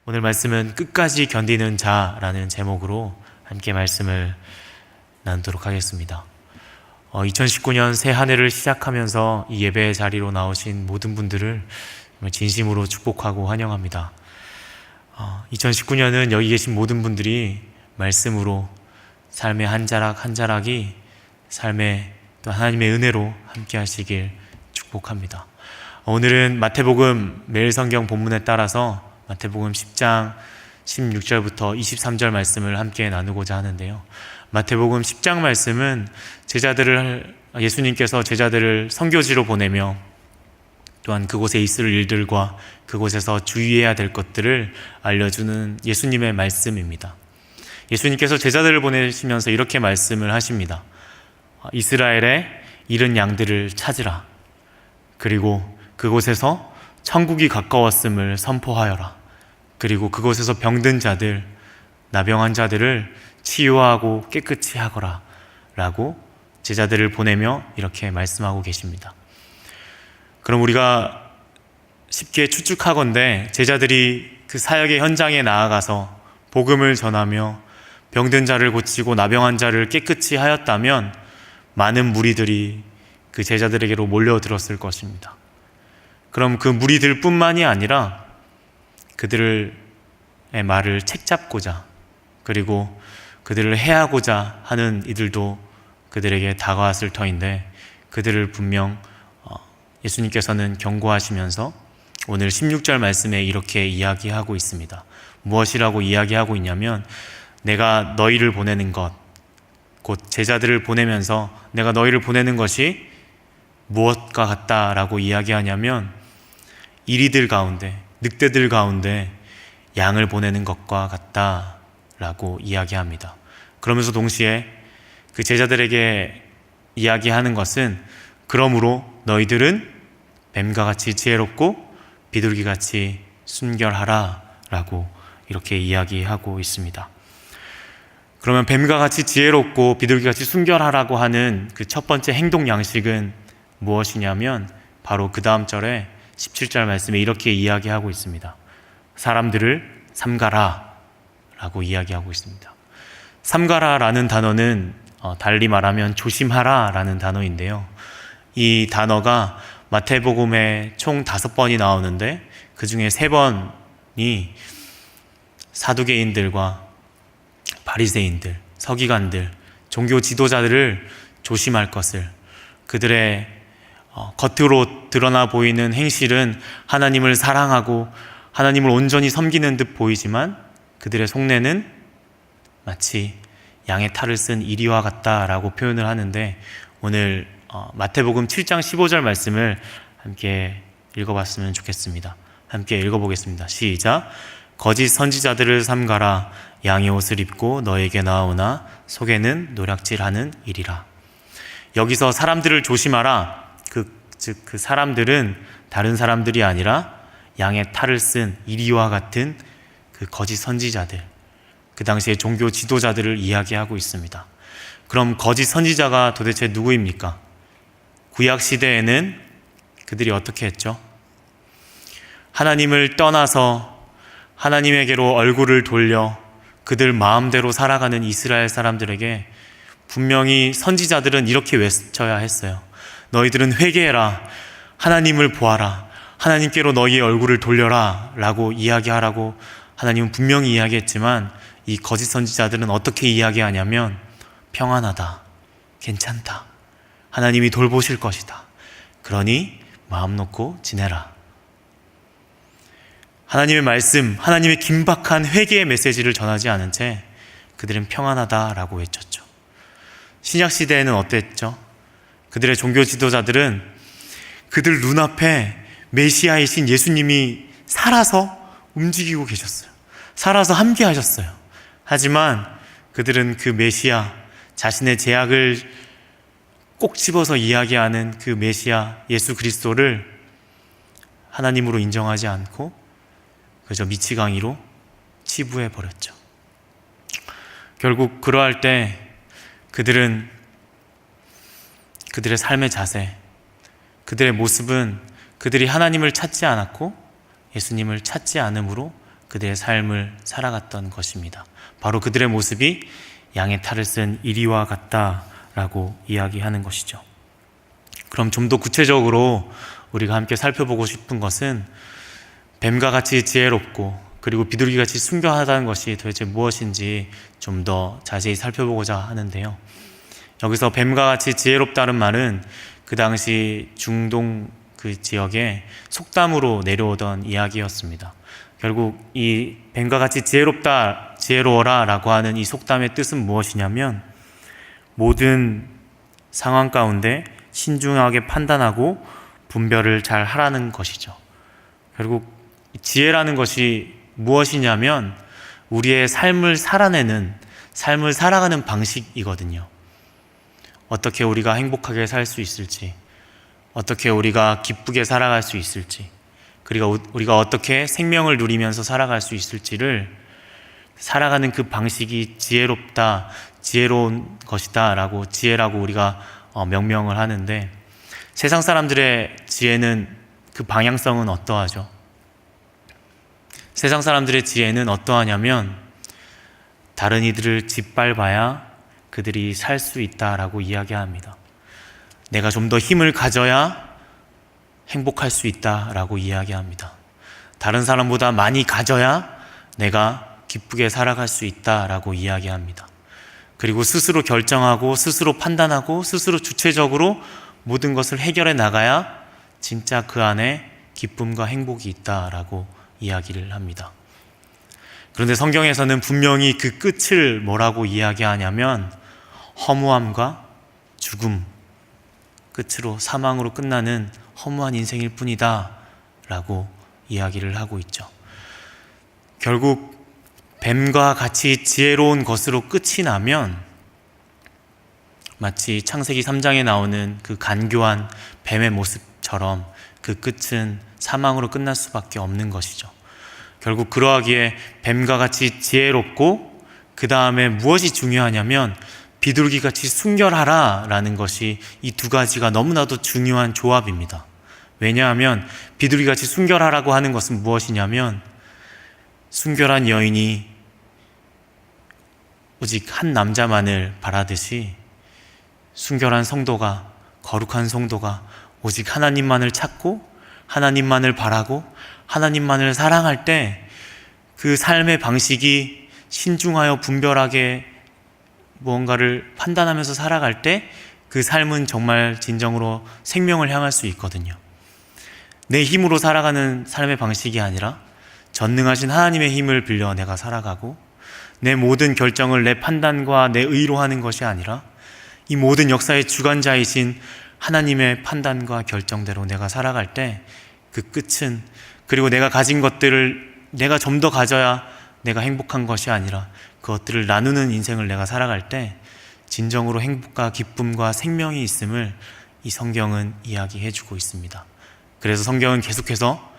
오늘 말씀은 끝까지 견디는 자라는 제목으로 함께 말씀을 나누도록 하겠습니다. 2019년 새 한 해를 시작하면서 이 예배 자리로 나오신 모든 분들을 진심으로 축복하고 환영합니다. 2019년은 여기 계신 모든 분들이 말씀으로 삶의 한 자락 한 자락이 삶의 또 하나님의 은혜로 함께 하시길 축복합니다. 오늘은 마태복음 매일성경 본문에 따라서 마태복음 10장 16절부터 23절 말씀을 함께 나누고자 하는데요. 마태복음 10장 말씀은 예수님께서 제자들을 선교지로 보내며 또한 그곳에 있을 일들과 그곳에서 주의해야 될 것들을 알려주는 예수님의 말씀입니다. 예수님께서 제자들을 보내시면서 이렇게 말씀을 하십니다. 이스라엘의 잃은 양들을 찾으라. 그리고 그곳에서 천국이 가까웠음을 선포하여라. 그리고 그곳에서 병든 자들, 나병한 자들을 치유하고 깨끗이 하거라 라고 제자들을 보내며 이렇게 말씀하고 계십니다. 그럼 우리가 쉽게 추측하건대 제자들이 그 사역의 현장에 나아가서 복음을 전하며 병든 자를 고치고 나병한 자를 깨끗이 하였다면 많은 무리들이 그 제자들에게로 몰려들었을 것입니다. 그럼 그 무리들 뿐만이 아니라 그들의 말을 책잡고자 그리고 그들을 해하고자 하는 이들도 그들에게 다가왔을 터인데 그들을 분명 예수님께서는 경고하시면서 오늘 16절 말씀에 이렇게 이야기하고 있습니다. 무엇이라고 이야기하고 있냐면 내가 너희를 보내는 것, 곧 제자들을 보내면서 내가 너희를 보내는 것이 무엇과 같다라고 이야기하냐면 이리들 가운데, 늑대들 가운데 양을 보내는 것과 같다라고 이야기합니다. 그러면서 동시에 그 제자들에게 이야기하는 것은 그러므로 너희들은 뱀과 같이 지혜롭고 비둘기같이 순결하라 라고 이렇게 이야기하고 있습니다. 그러면 뱀과 같이 지혜롭고 비둘기같이 순결하라고 하는 그 첫 번째 행동 양식은 무엇이냐면 바로 그 다음 절에 17절 말씀에 이렇게 이야기하고 있습니다. 사람들을 삼가라 라고 이야기하고 있습니다. 삼가라 라는 단어는 달리 말하면 조심하라 라는 단어인데요. 이 단어가 마태복음에 총 5번이 나오는데 그 중에 3번이 사두개인들과 바리새인들, 서기관들, 종교 지도자들을 조심할 것을, 그들의 겉으로 드러나 보이는 행실은 하나님을 사랑하고 하나님을 온전히 섬기는 듯 보이지만 그들의 속내는 마치 양의 탈을 쓴 이리와 같다라고 표현을 하는데 오늘 마태복음 7장 15절 말씀을 함께 읽어봤으면 좋겠습니다. 함께 읽어보겠습니다. 시작. 거짓 선지자들을 삼가라. 양의 옷을 입고 너에게 나오나 속에는 노략질하는 일이라. 여기서 사람들을 조심하라. 그 사람들은 다른 사람들이 아니라 양의 탈을 쓴 이리와 같은 그 거짓 선지자들, 그 당시의 종교 지도자들을 이야기하고 있습니다. 그럼 거짓 선지자가 도대체 누구입니까? 구약 시대에는 그들이 어떻게 했죠? 하나님을 떠나서 하나님에게로 얼굴을 돌려 그들 마음대로 살아가는 이스라엘 사람들에게 분명히 선지자들은 이렇게 외쳐야 했어요. 너희들은 회개해라. 하나님을 보아라. 하나님께로 너희의 얼굴을 돌려라 라고 이야기하라고 하나님은 분명히 이야기했지만 이 거짓 선지자들은 어떻게 이야기하냐면 평안하다. 괜찮다. 하나님이 돌보실 것이다. 그러니 마음 놓고 지내라. 하나님의 말씀, 하나님의 긴박한 회개의 메시지를 전하지 않은 채 그들은 평안하다라고 외쳤죠. 신약시대에는 어땠죠? 그들의 종교 지도자들은 그들 눈앞에 메시아이신 예수님이 살아서 움직이고 계셨어요. 살아서 함께 하셨어요. 하지만 그들은 그 메시아, 자신의 제약을 꼭 집어서 이야기하는 그 메시아 예수 그리스도를 하나님으로 인정하지 않고 그저 미치광이로 치부해 버렸죠. 결국 그러할 때 그들은 그들의 삶의 자세, 그들의 모습은 그들이 하나님을 찾지 않았고 예수님을 찾지 않으므로 그들의 삶을 살아갔던 것입니다. 바로 그들의 모습이 양의 탈을 쓴 이리와 같다라고 이야기하는 것이죠. 그럼 좀 더 구체적으로 우리가 함께 살펴보고 싶은 것은 뱀과 같이 지혜롭고 그리고 비둘기같이 순결하다는 것이 도대체 무엇인지 좀 더 자세히 살펴보고자 하는데요. 여기서 뱀과 같이 지혜롭다는 말은 그 당시 중동 그 지역에 속담으로 내려오던 이야기였습니다. 결국 이 뱀과 같이 지혜롭다, 지혜로워라 라고 하는 이 속담의 뜻은 무엇이냐면 모든 상황 가운데 신중하게 판단하고 분별을 잘 하라는 것이죠. 결국 지혜라는 것이 무엇이냐면 우리의 삶을 살아내는, 삶을 살아가는 방식이거든요. 어떻게 우리가 행복하게 살 수 있을지, 어떻게 우리가 기쁘게 살아갈 수 있을지, 그리고 우리가 어떻게 생명을 누리면서 살아갈 수 있을지를 살아가는 그 방식이 지혜롭다, 지혜로운 것이다 라고 지혜라고 우리가 명명을 하는데, 세상 사람들의 지혜는 그 방향성은 어떠하죠? 세상 사람들의 지혜는 어떠하냐면 다른 이들을 짓밟아야 그들이 살 수 있다라고 이야기합니다. 내가 좀 더 힘을 가져야 행복할 수 있다라고 이야기합니다. 다른 사람보다 많이 가져야 내가 기쁘게 살아갈 수 있다라고 이야기합니다. 그리고 스스로 결정하고 스스로 판단하고 스스로 주체적으로 모든 것을 해결해 나가야 진짜 그 안에 기쁨과 행복이 있다라고 이야기를 합니다. 그런데 성경에서는 분명히 그 끝을 뭐라고 이야기하냐면 허무함과 죽음, 끝으로 사망으로 끝나는 허무한 인생일 뿐이다 라고 이야기를 하고 있죠. 결국 뱀과 같이 지혜로운 것으로 끝이 나면 마치 창세기 3장에 나오는 그 간교한 뱀의 모습처럼 그 끝은 사망으로 끝날 수밖에 없는 것이죠. 결국 그러하기에 뱀과 같이 지혜롭고 그 다음에 무엇이 중요하냐면 비둘기같이 순결하라 라는 것이 이 두 가지가 너무나도 중요한 조합입니다. 왜냐하면 비둘기같이 순결하라고 하는 것은 무엇이냐면 순결한 여인이 오직 한 남자만을 바라듯이 순결한 성도가, 거룩한 성도가 오직 하나님만을 찾고 하나님만을 바라고 하나님만을 사랑할 때 그 삶의 방식이 신중하여 분별하게 무언가를 판단하면서 살아갈 때 그 삶은 정말 진정으로 생명을 향할 수 있거든요. 내 힘으로 살아가는 삶의 방식이 아니라 전능하신 하나님의 힘을 빌려 내가 살아가고 내 모든 결정을 내 판단과 내 의로 하는 것이 아니라 이 모든 역사의 주관자이신 하나님의 판단과 결정대로 내가 살아갈 때 그 끝은, 그리고 내가 가진 것들을 내가 좀 더 가져야 내가 행복한 것이 아니라 그것들을 나누는 인생을 내가 살아갈 때 진정으로 행복과 기쁨과 생명이 있음을 이 성경은 이야기해주고 있습니다. 그래서 성경은 계속해서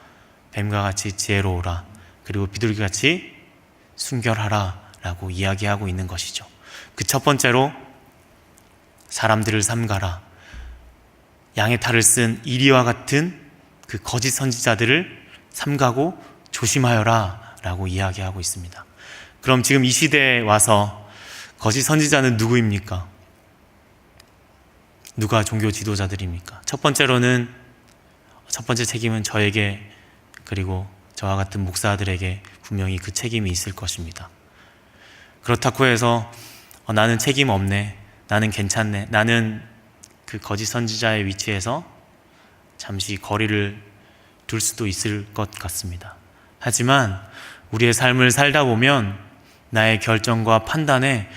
뱀과 같이 지혜로우라, 그리고 비둘기같이 순결하라 라고 이야기하고 있는 것이죠. 그 첫 번째로 사람들을 삼가라, 양의 탈을 쓴 이리와 같은 그 거짓 선지자들을 삼가고 조심하여라 라고 이야기하고 있습니다. 그럼 지금 이 시대에 와서 거짓 선지자는 누구입니까? 누가 종교 지도자들입니까? 첫 번째 책임은 저에게, 그리고 저와 같은 목사들에게 분명히 그 책임이 있을 것입니다. 그렇다고 해서 나는 책임 없네, 나는 괜찮네, 나는 그 거짓 선지자의 위치에서 잠시 거리를 둘 수도 있을 것 같습니다. 하지만 우리의 삶을 살다 보면 나의 결정과 판단에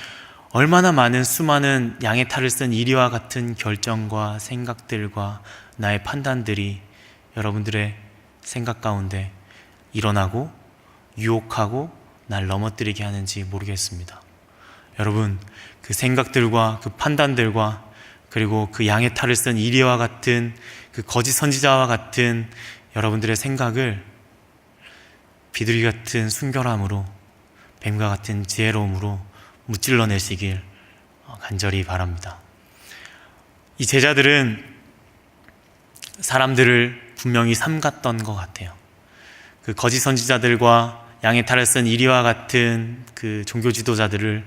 얼마나 많은 수많은 양의 탈을 쓴 이리와 같은 결정과 생각들과 나의 판단들이 여러분들의 생각 가운데 일어나고 유혹하고 날 넘어뜨리게 하는지 모르겠습니다. 여러분, 그 생각들과 그 판단들과 그리고 그 양의 탈을 쓴 이리와 같은 그 거짓 선지자와 같은 여러분들의 생각을 비둘기 같은 순결함으로, 뱀과 같은 지혜로움으로 무찔러내시길 간절히 바랍니다. 이 제자들은 사람들을 분명히 삼갔던 것 같아요. 그 거짓 선지자들과 양의 탈을 쓴 이리와 같은 그 종교 지도자들을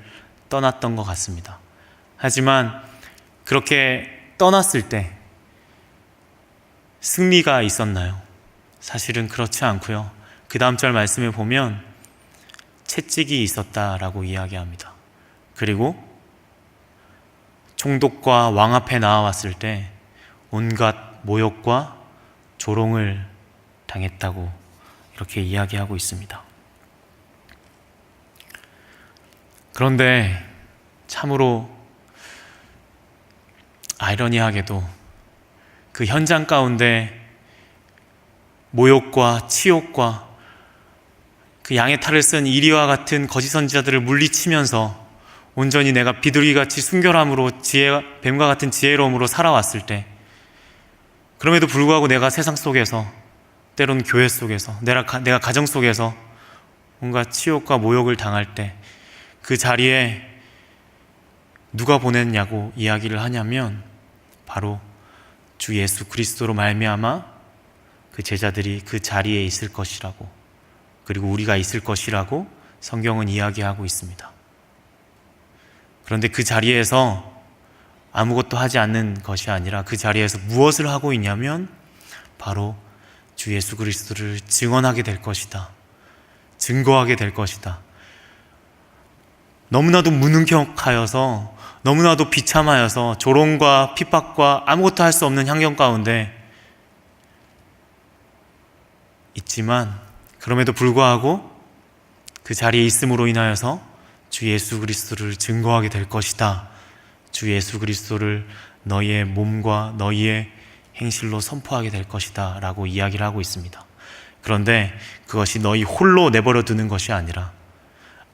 떠났던 것 같습니다. 하지만 그렇게 떠났을 때 승리가 있었나요? 사실은 그렇지 않고요. 그 다음 절 말씀에 보면 채찍이 있었다라고 이야기합니다. 그리고 총독과 왕 앞에 나와왔을 때 온갖 모욕과 조롱을 당했다고 이렇게 이야기하고 있습니다. 그런데 참으로 아이러니하게도 그 현장 가운데 모욕과 치욕과 그 양의 탈을 쓴 이리와 같은 거짓 선지자들을 물리치면서 온전히 내가 비둘기같이 순결함으로 뱀과 같은 지혜로움으로 살아왔을 때, 그럼에도 불구하고 내가 세상 속에서, 때론 교회 속에서, 내가 가정 속에서 뭔가 치욕과 모욕을 당할 때 그 자리에 누가 보냈냐고 이야기를 하냐면 바로 주 예수 그리스도로 말미암아 그 제자들이 그 자리에 있을 것이라고, 그리고 우리가 있을 것이라고 성경은 이야기하고 있습니다. 그런데 그 자리에서 아무것도 하지 않는 것이 아니라 그 자리에서 무엇을 하고 있냐면 바로 주 예수 그리스도를 증언하게 될 것이다. 증거하게 될 것이다. 너무나도 무능력하여서, 너무나도 비참하여서 조롱과 핍박과 아무것도 할 수 없는 환경 가운데 있지만, 그럼에도 불구하고 그 자리에 있음으로 인하여서 주 예수 그리스도를 증거하게 될 것이다. 주 예수 그리스도를 너희의 몸과 너희의 행실로 선포하게 될 것이다 라고 이야기를 하고 있습니다. 그런데 그것이 너희 홀로 내버려 두는 것이 아니라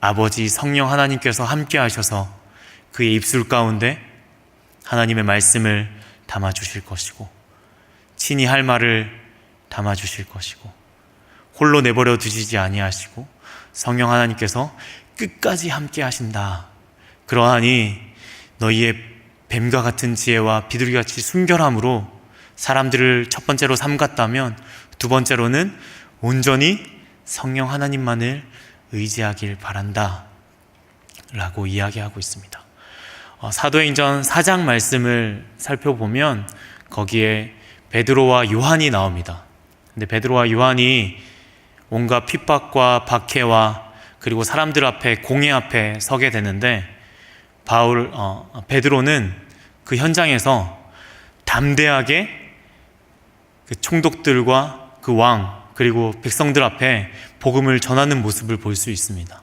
아버지 성령 하나님께서 함께 하셔서 그의 입술 가운데 하나님의 말씀을 담아주실 것이고, 친히 할 말을 담아주실 것이고, 홀로 내버려 두시지 아니하시고 성령 하나님께서 끝까지 함께 하신다. 그러하니 너희의 뱀과 같은 지혜와 비둘기같이 순결함으로 사람들을 첫 번째로 삼갔다면 두 번째로는 온전히 성령 하나님만을 의지하길 바란다 라고 이야기하고 있습니다. 사도행전 4장 말씀을 살펴보면 거기에 베드로와 요한이 나옵니다. 근데 베드로와 요한이 온갖 핍박과 박해와 그리고 사람들 앞에, 공회 앞에 서게 되는데, 베드로는 그 현장에서 담대하게 그 총독들과 그 왕, 그리고 백성들 앞에 복음을 전하는 모습을 볼 수 있습니다.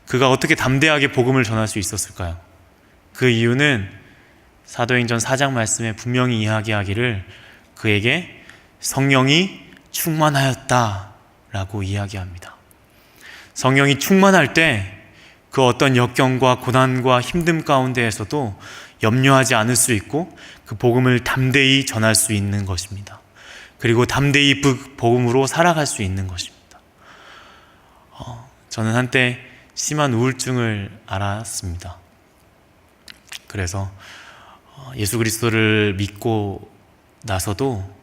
그가 어떻게 담대하게 복음을 전할 수 있었을까요? 그 이유는 사도행전 4장 말씀에 분명히 이야기하기를 그에게 성령이 충만하였다 라고 이야기합니다. 성령이 충만할 때 그 어떤 역경과 고난과 힘듦 가운데에서도 염려하지 않을 수 있고 그 복음을 담대히 전할 수 있는 것입니다. 그리고 담대히 복음으로 살아갈 수 있는 것입니다. 저는 한때 심한 우울증을 앓았습니다. 그래서 예수 그리스도를 믿고 나서도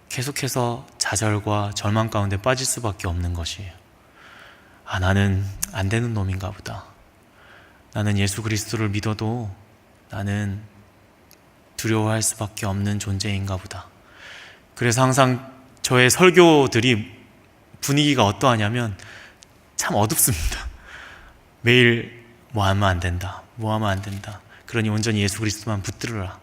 계속해서 좌절과 절망 가운데 빠질 수밖에 없는 것이에요. 나는 안 되는 놈인가 보다. 나는 예수 그리스도를 믿어도 나는 두려워할 수밖에 없는 존재인가 보다. 그래서 항상 저의 설교들이 분위기가 어떠하냐면 참 어둡습니다. 매일 뭐 하면 안 된다, 뭐 하면 안 된다. 그러니 온전히 예수 그리스도만 붙들어라.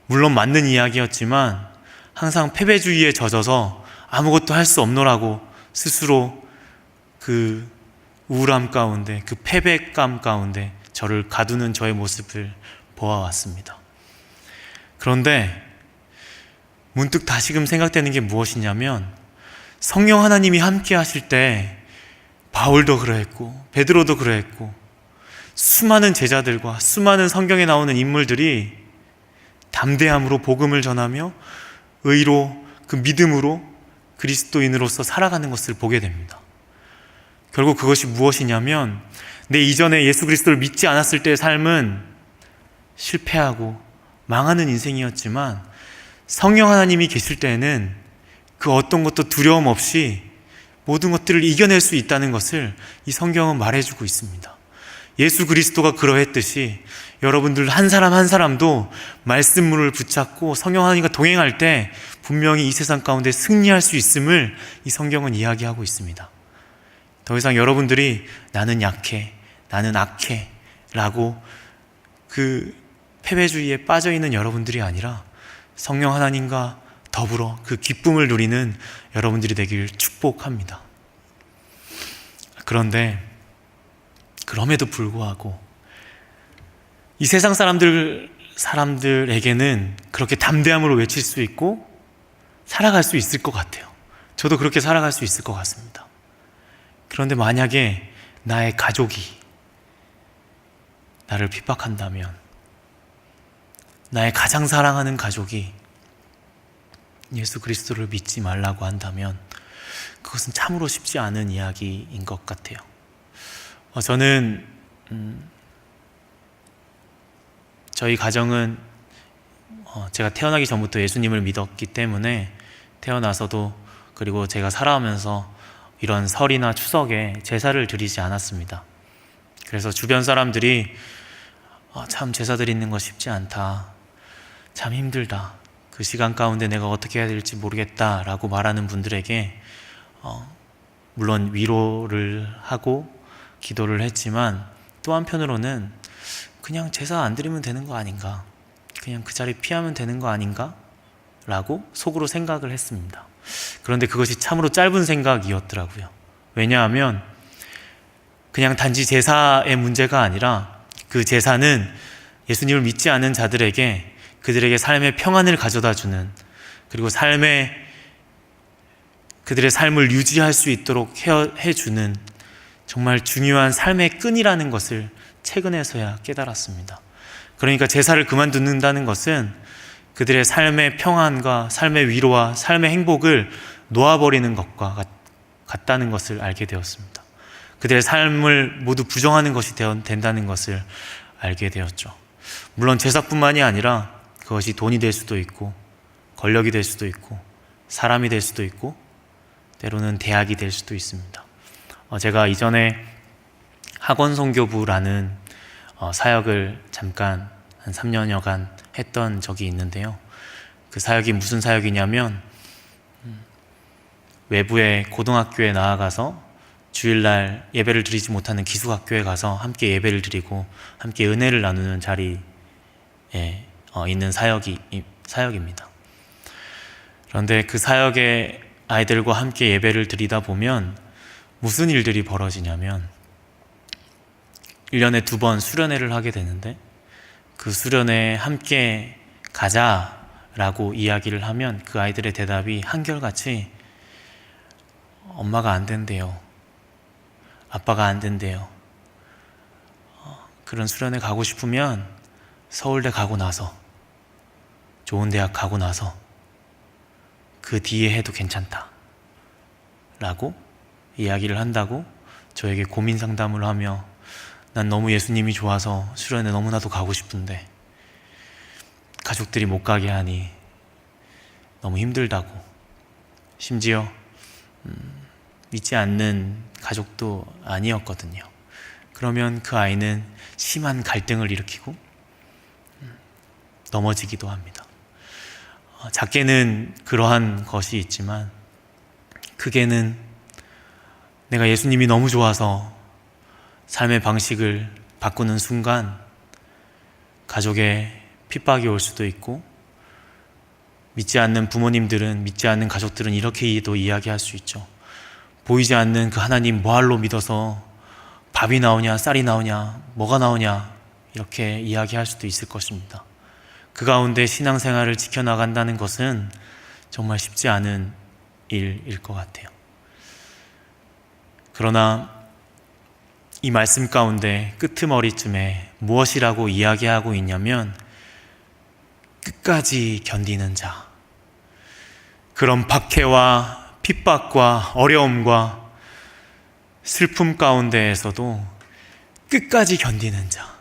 물론 맞는 이야기였지만 항상 패배주의에 젖어서 아무것도 할 수 없노라고 스스로 그 우울함 가운데, 그 패배감 가운데 저를 가두는 저의 모습을 보아왔습니다. 그런데 문득 다시금 생각되는 게 무엇이냐면, 성령 하나님이 함께 하실 때 바울도 그러했고 베드로도 그러했고 수많은 제자들과 수많은 성경에 나오는 인물들이 담대함으로 복음을 전하며 의로, 그 믿음으로 그리스도인으로서 살아가는 것을 보게 됩니다. 결국 그것이 무엇이냐면, 내 이전에 예수 그리스도를 믿지 않았을 때의 삶은 실패하고 망하는 인생이었지만 성령 하나님이 계실 때에는 그 어떤 것도 두려움 없이 모든 것들을 이겨낼 수 있다는 것을 이 성경은 말해주고 있습니다. 예수 그리스도가 그러했듯이 여러분들 한 사람 한 사람도 말씀문을 붙잡고 성령 하나님과 동행할 때 분명히 이 세상 가운데 승리할 수 있음을 이 성경은 이야기하고 있습니다. 더 이상 여러분들이 나는 약해, 나는 악해 라고 그 패배주의에 빠져있는 여러분들이 아니라 성령 하나님과 더불어 그 기쁨을 누리는 여러분들이 되길 축복합니다. 그런데 그럼에도 불구하고 이 세상 사람들에게는 그렇게 담대함으로 외칠 수 있고 살아갈 수 있을 것 같아요. 저도 그렇게 살아갈 수 있을 것 같습니다. 그런데 만약에 나의 가족이 나를 핍박한다면, 나의 가장 사랑하는 가족이 예수 그리스도를 믿지 말라고 한다면 그것은 참으로 쉽지 않은 이야기인 것 같아요. 저는 저희 가정은 제가 태어나기 전부터 예수님을 믿었기 때문에 태어나서도, 그리고 제가 살아오면서 이런 설이나 추석에 제사를 드리지 않았습니다. 그래서 주변 사람들이 참 제사 드리는 거 쉽지 않다, 참 힘들다, 그 시간 가운데 내가 어떻게 해야 될지 모르겠다 라고 말하는 분들에게 물론 위로를 하고 기도를 했지만, 또 한편으로는 그냥 제사 안 드리면 되는 거 아닌가, 그냥 그 자리 피하면 되는 거 아닌가 라고 속으로 생각을 했습니다. 그런데 그것이 참으로 짧은 생각이었더라고요. 왜냐하면 그냥 단지 제사의 문제가 아니라 그 제사는 예수님을 믿지 않은 자들에게 그들에게 삶의 평안을 가져다 주는, 그리고 그들의 삶을 유지할 수 있도록 해주는 정말 중요한 삶의 끈이라는 것을 최근에서야 깨달았습니다. 그러니까 제사를 그만두는다는 것은 그들의 삶의 평안과 삶의 위로와 삶의 행복을 놓아버리는 것과 같다는 것을 알게 되었습니다. 그들의 삶을 모두 부정하는 것이 된다는 것을 알게 되었죠. 물론 제사뿐만이 아니라 그것이 돈이 될 수도 있고, 권력이 될 수도 있고, 사람이 될 수도 있고, 때로는 대학이 될 수도 있습니다. 제가 이전에 학원 선교부라는 사역을 잠깐 한 3년여간 했던 적이 있는데요. 그 사역이 무슨 사역이냐면, 외부의 고등학교에 나아가서 주일날 예배를 드리지 못하는 기숙학교에 가서 함께 예배를 드리고 함께 은혜를 나누는 자리에 있는 사역입니다. 그런데 그 사역의 아이들과 함께 예배를 드리다 보면 무슨 일들이 벌어지냐면, 1년에 2번 수련회를 하게 되는데, 그 수련회에 함께 가자라고 이야기를 하면 그 아이들의 대답이 한결같이 엄마가 안 된대요, 아빠가 안 된대요, 그런 수련회 가고 싶으면 서울대 가고 나서, 좋은 대학 가고 나서 그 뒤에 해도 괜찮다 라고 이야기를 한다고 저에게 고민 상담을 하며, 난 너무 예수님이 좋아서 수련회 너무나도 가고 싶은데 가족들이 못 가게 하니 너무 힘들다고, 심지어 믿지 않는 가족도 아니었거든요. 그러면 그 아이는 심한 갈등을 일으키고 넘어지기도 합니다. 작게는 그러한 것이 있지만, 크게는 내가 예수님이 너무 좋아서 삶의 방식을 바꾸는 순간 가족에 핍박이 올 수도 있고, 믿지 않는 부모님들은, 믿지 않는 가족들은 이렇게도 이야기할 수 있죠. 보이지 않는 그 하나님 뭐할로 믿어서 밥이 나오냐, 쌀이 나오냐, 뭐가 나오냐, 이렇게 이야기할 수도 있을 것입니다. 그 가운데 신앙생활을 지켜나간다는 것은 정말 쉽지 않은 일일 것 같아요. 그러나 이 말씀 가운데 끄트머리쯤에 무엇이라고 이야기하고 있냐면, 끝까지 견디는 자, 그런 박해와 핍박과 어려움과 슬픔 가운데에서도 끝까지 견디는 자,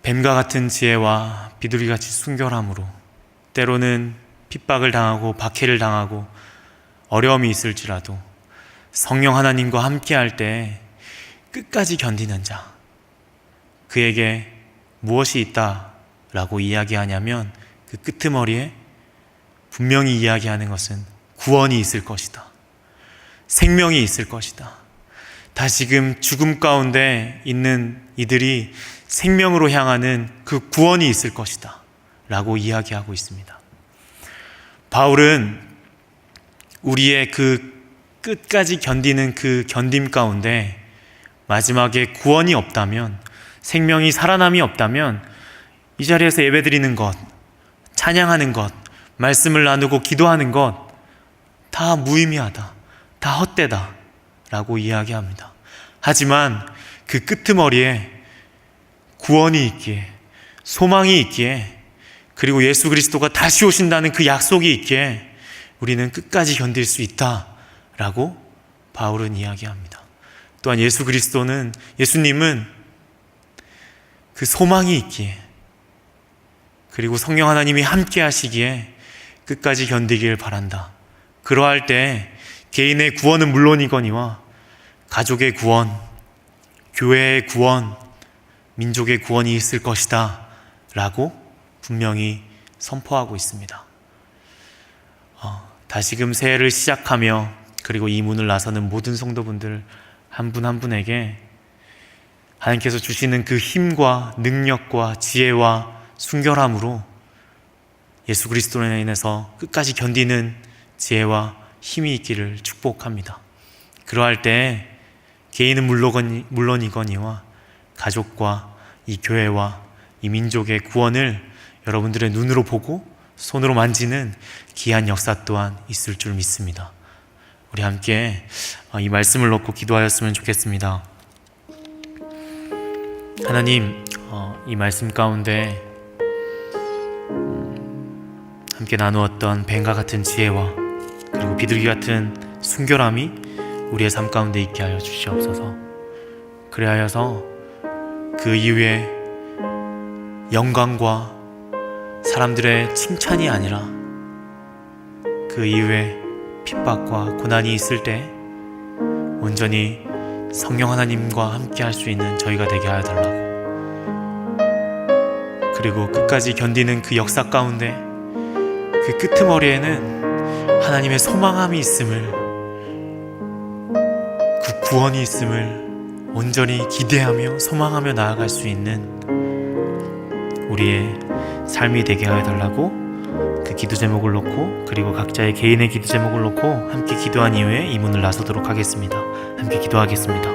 뱀과 같은 지혜와 비둘기같이 순결함으로, 때로는 핍박을 당하고 박해를 당하고 어려움이 있을지라도 성령 하나님과 함께할 때 끝까지 견디는 자, 그에게 무엇이 있다라고 이야기하냐면 그 끄트머리에 분명히 이야기하는 것은 구원이 있을 것이다. 생명이 있을 것이다. 다시금 죽음 가운데 있는 이들이 생명으로 향하는 그 구원이 있을 것이다 라고 이야기하고 있습니다. 바울은 우리의 그 끝까지 견디는 그 견딤 가운데 마지막에 구원이 없다면, 생명이 살아남이 없다면 이 자리에서 예배드리는 것, 찬양하는 것, 말씀을 나누고 기도하는 것 다 무의미하다, 다 헛되다 라고 이야기합니다. 하지만 그 끄트머리에 구원이 있기에, 소망이 있기에, 그리고 예수 그리스도가 다시 오신다는 그 약속이 있기에 우리는 끝까지 견딜 수 있다라고 바울은 이야기합니다. 또한 예수님은 그 소망이 있기에, 그리고 성령 하나님이 함께 하시기에 끝까지 견디길 바란다. 그러할 때 개인의 구원은 물론이거니와 가족의 구원, 교회의 구원, 민족의 구원이 있을 것이다 라고 분명히 선포하고 있습니다. 다시금 새해를 시작하며 그리고 이 문을 나서는 모든 성도분들 한 분 한 분에게 하나님께서 주시는 그 힘과 능력과 지혜와 순결함으로 예수 그리스도로 인해서 끝까지 견디는 지혜와 힘이 있기를 축복합니다. 그러할 때 개인은 물론이거니와 가족과 이 교회와 이 민족의 구원을 여러분들의 눈으로 보고 손으로 만지는 귀한 역사 또한 있을 줄 믿습니다. 우리 함께 이 말씀을 놓고 기도하였으면 좋겠습니다. 하나님, 이 말씀 가운데 함께 나누었던 뱀과 같은 지혜와 그리고 비둘기 같은 순결함이 우리의 삶 가운데 있게 하여 주시옵소서. 그래하여서 그 이후에 영광과 사람들의 칭찬이 아니라 그 이후에 핍박과 고난이 있을 때 온전히 성령 하나님과 함께 할 수 있는 저희가 되게 하여 달라고, 그리고 끝까지 견디는 그 역사 가운데 그 끄트머리에는 하나님의 소망함이 있음을, 그 구원이 있음을 온전히 기대하며 소망하며 나아갈 수 있는 우리의 삶이 되게 하여 달라고 그 기도 제목을 놓고, 그리고 각자의 개인의 기도 제목을 놓고 함께 기도한 이후에 이 문을 나서도록 하겠습니다. 함께 기도하겠습니다.